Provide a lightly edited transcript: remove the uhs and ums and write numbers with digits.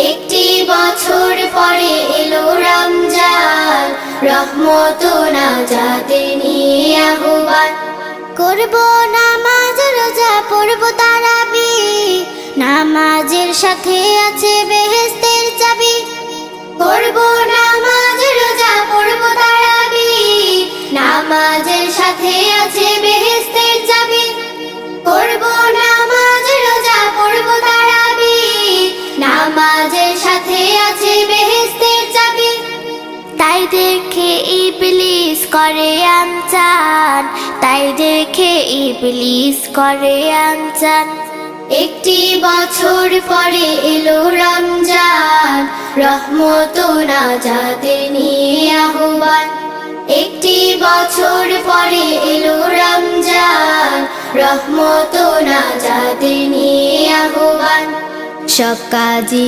একটি বছর পরে এলো রমজান, রহমত ও নাজাতের নিয়ে আহ্বান। করব নামাজ রোজা পড়ব তারাবিহ, নামাজের সাথে আছে বেহেশতের চাবি। করব নামাজ রোজা পড়ব তারাবিহ, নামাজের সাথে আছে বেহেশতের চাবি। করব নামাজ রোজা পড়ব তারাবিহ, নামাজের সাথে আছে বেহেশতের চাবি। তাই দেখে ইবলিস করে আনচান, তাই দেখে ইবলিস করে আনচান। একটি বছর পরে এলো রমজান, রহমত ও নাজাতের নিয়ে আহ্বান। একটি বছর পরে এলো রমজান, রহমত ও নাজাতের নিয়ে আহ্বান। সব কাজই